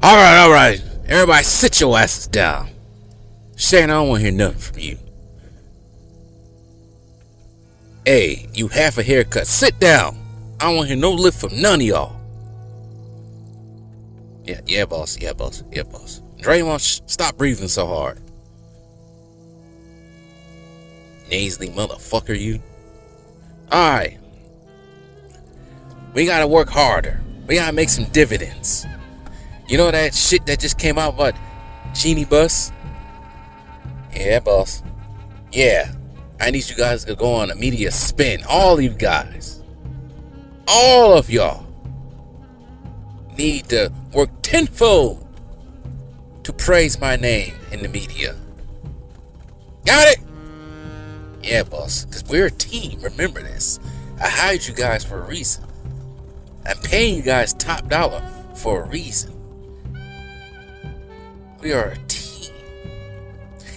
All right. Everybody sit your asses down. Shane, I don't want to hear nothing from you. Hey, you half a haircut. Sit down. I don't want to hear no lift from none of y'all. Yeah, boss. Draymond, stop breathing so hard. Nasally motherfucker, you. Alright. We gotta work harder. We gotta make some dividends. You know that shit that just came out about Genie Bus? Yeah, boss. Yeah. I need you guys to go on a media spin. All you guys. All of y'all need to work tenfold to praise my name in the media. Got it? Yeah, boss. Because we're a team. Remember this. I hired you guys for a reason. I'm paying you guys top dollar for a reason. We are a team.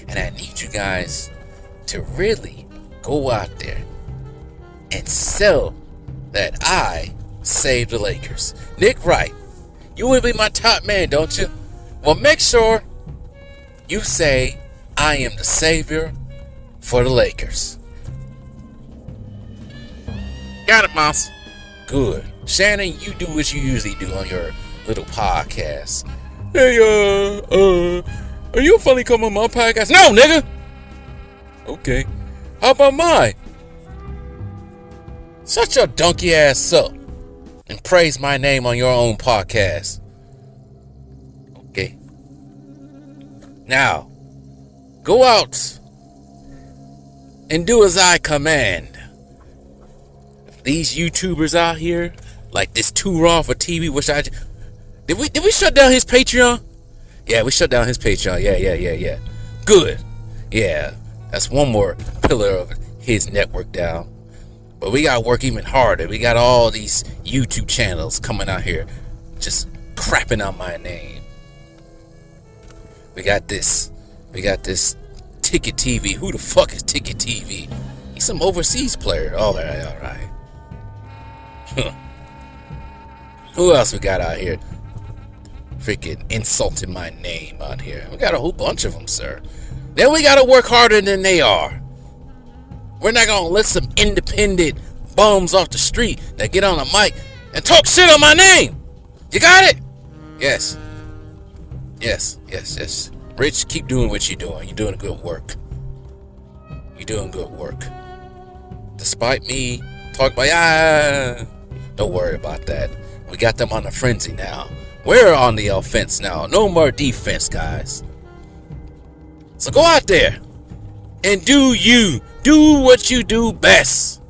And I need you guys to really go out there and sell that I saved the Lakers. Nick Wright, you will be my top man, don't you? Well, make sure you say I am the savior for the Lakers. Got it, Mouse. Good. Shannon, you do what you usually do on your little podcast. Hey, are you finally coming on my podcast? No, nigga! Okay. How about mine? Shut your donkey ass up and praise my name on your own podcast. Okay. Now, go out and do as I command. These YouTubers out here, like this Too Raw for TV, which I did we shut down his Patreon? Yeah, we shut down his Patreon. Yeah. Good. Yeah, that's one more pillar of his network down. But we gotta work even harder. We got all these YouTube channels coming out here, just crapping on my name. We got this Ticket TV. Who the fuck is Ticket TV? He's some overseas player. All right. Who else we got out here? Freaking insulting my name out here. We got a whole bunch of them, sir. Then we gotta work harder than they are. We're not gonna let some independent bums off the street that get on a mic and talk shit on my name. You got it? Yes. Rich, keep doing what you're doing. You're doing good work. Despite me talking about, don't worry about that. We got them on the frenzy now. We're on the offense now. No more defense, guys. So go out there and do what you do best.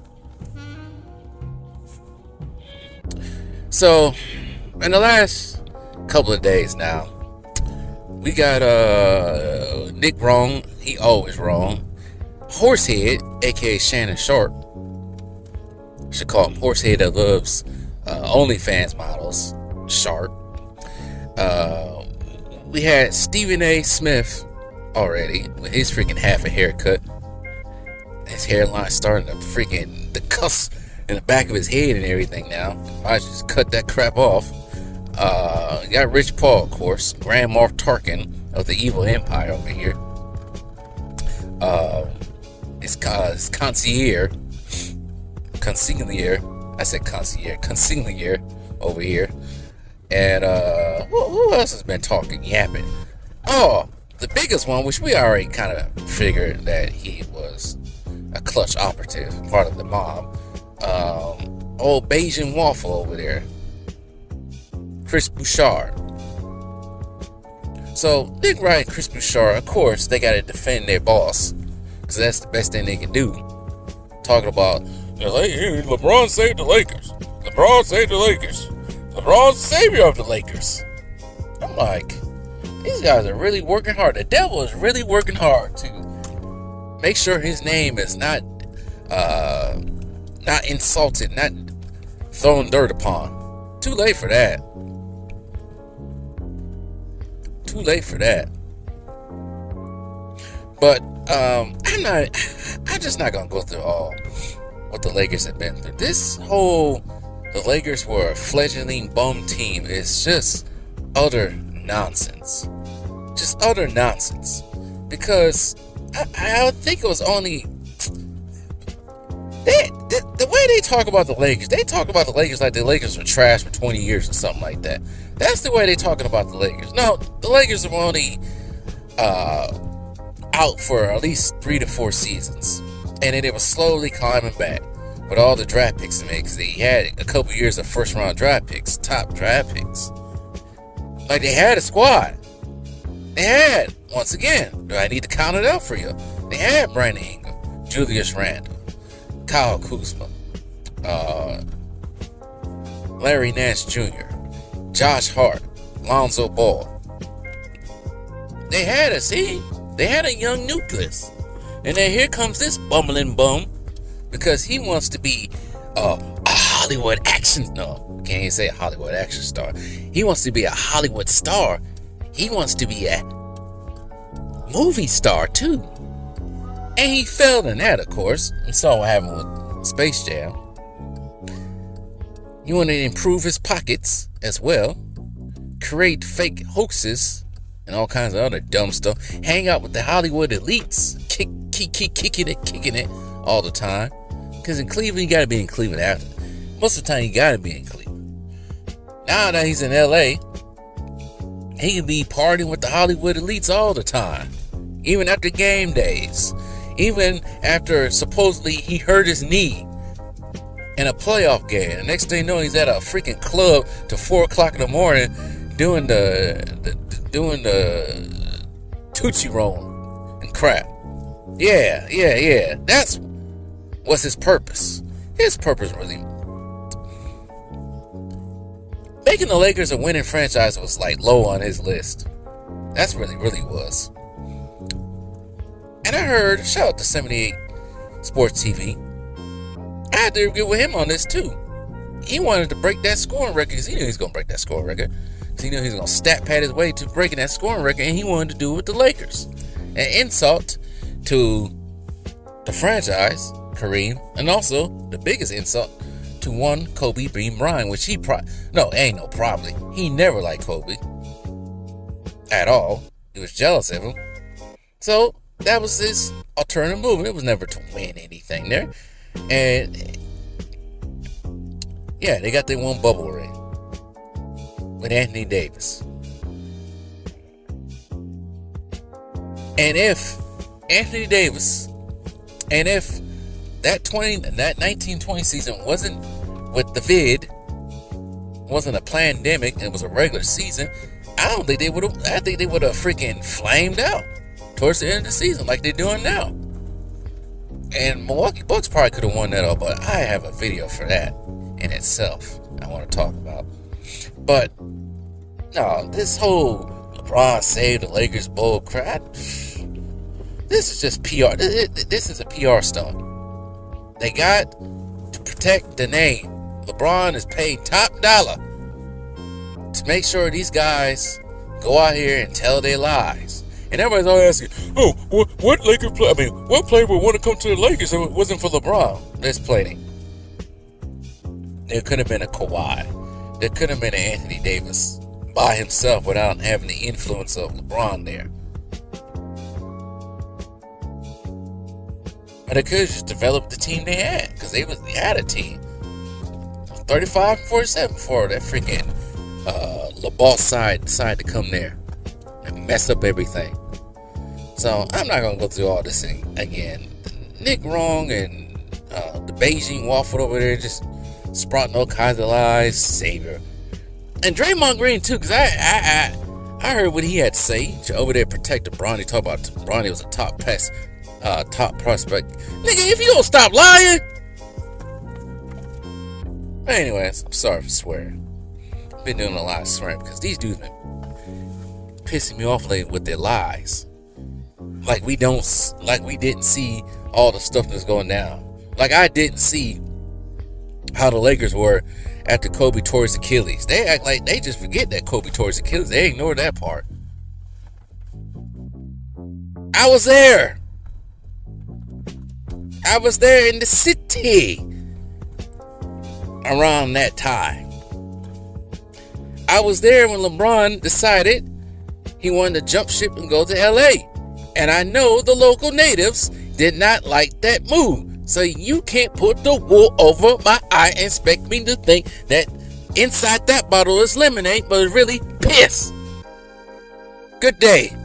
So, in the last couple of days now, we got Nick wrong. He always wrong. Horsehead, aka Shannon Sharp. Should call him Horsehead that loves OnlyFans models. Sharp. We had Stephen A. Smith already with his freaking half a haircut. His hairline starting to freaking the cuss in the back of his head and everything now. I just cut that crap off. Got Rich Paul, of course. Grand Moff Tarkin of the Evil Empire over here. His consigliere. I said consigliere over here. And who else has been talking, yapping? Oh, the biggest one, which we already kind of figured that he was a clutch operative, part of the mob. Old Bayesian waffle over there, Chris Bouchard. So Nick Wright and Chris Bouchard, of course, they got to defend their boss, because that's the best thing they can do. Talking about, hey, LeBron saved the Lakers. LeBron's the savior of the Lakers. I'm like, these guys are really working hard. The devil is really working hard to make sure his name is not insulted, not thrown dirt upon. Too late for that. But I'm just not gonna go through all what the Lakers have been through. The Lakers were a fledgling bum team. It's just utter nonsense. Just utter nonsense. Because I think it was only... The way they talk about the Lakers, they talk about the Lakers like the Lakers were trash for 20 years or something like that. That's the way they're talking about the Lakers. No, the Lakers are only out for at least 3 to 4 seasons. And then they were slowly climbing back with all the draft picks they made, because they had a couple years of first round draft picks, top draft picks. Like, they had a squad. They had, once again, do I need to count it out for you? They had Brandon Ingram, Julius Randle, Kyle Kuzma, Larry Nance Jr., Josh Hart, Lonzo Ball. They had a team. They had a young nucleus. And then here comes this bumbling bum, because he wants to be a Hollywood action... No, can't even say a Hollywood action star. He wants to be a Hollywood star. He wants to be a movie star, too. And he failed in that, of course. We saw what happened with Space Jam. He wanted to improve his pockets as well, create fake hoaxes and all kinds of other dumb stuff, hang out with the Hollywood elites, kicking it all the time. Because in Cleveland, you got to be in Cleveland after. Most of the time, you got to be in Cleveland. Now that he's in LA, he can be partying with the Hollywood elites all the time, even after game days. Even after supposedly he hurt his knee in a playoff game. The next thing you know, he's at a freaking club till 4 o'clock in the morning doing the Tootsie Roll and crap. Yeah. That's what's his purpose. His purpose really... Making the Lakers a winning franchise was like low on his list. That's really was. And I heard, shout out to 78 Sports TV, I had to agree with him on this too. He wanted to break that scoring record, because he knew he was going to break that scoring record. Because he knew he was going to stat pad his way to breaking that scoring record, and he wanted to do it with the Lakers. An insult to the franchise, Kareem, and also the biggest insult to one Kobe Bryant, which he probably. He never liked Kobe at all. He was jealous of him. So that was his alternative move. It was never to win anything there. And yeah, they got their one bubble ring with Anthony Davis. And if Anthony Davis, and if that 1920 season wasn't with the vid, wasn't a pandemic, and it was a regular season, I think they would have freaking flamed out towards the end of the season like they're doing now. And Milwaukee Bucks probably could have won that all, but I have a video for that in itself I want to talk about. But no, this whole LeBron saved the Lakers bull crap, this is just PR. This is a PR stunt. They got to protect the name. LeBron is paid top dollar to make sure these guys go out here and tell their lies. And everybody's always asking, oh, what Laker play? I mean, what player would want to come to the Lakers if it wasn't for LeBron? There's plenty. There could have been a Kawhi. There could have been an Anthony Davis by himself without having the influence of LeBron there. But they could have just developed the team they had, because they had a team. 35-47 before that freaking LeBall side decided to come there and mess up everything. So I'm not gonna go through all this thing again. Nick Wrong and the Beijing Waffle over there just sprouting all kinds of lies. Savior. And Draymond Green too, because I heard what he had to say over there protecting Bronny. Talk about Bronny was a top prospect. Nigga, if you don't stop lying. But anyways, I'm sorry for swearing. I've been doing a lot of swearing because these dudes been pissing me off lately with their lies. Like we didn't see all the stuff that's going down. Like I didn't see how the Lakers were after Kobe tore his Achilles. They act like they just forget that Kobe tore his Achilles. They ignore that part. I was there. I was there in the city around that time. I was there when LeBron decided He wanted to jump ship and go to LA. And I know the local natives did not like that move. So you can't put the wool over my eye and expect me to think that inside that bottle is lemonade, but it's really piss. Good day.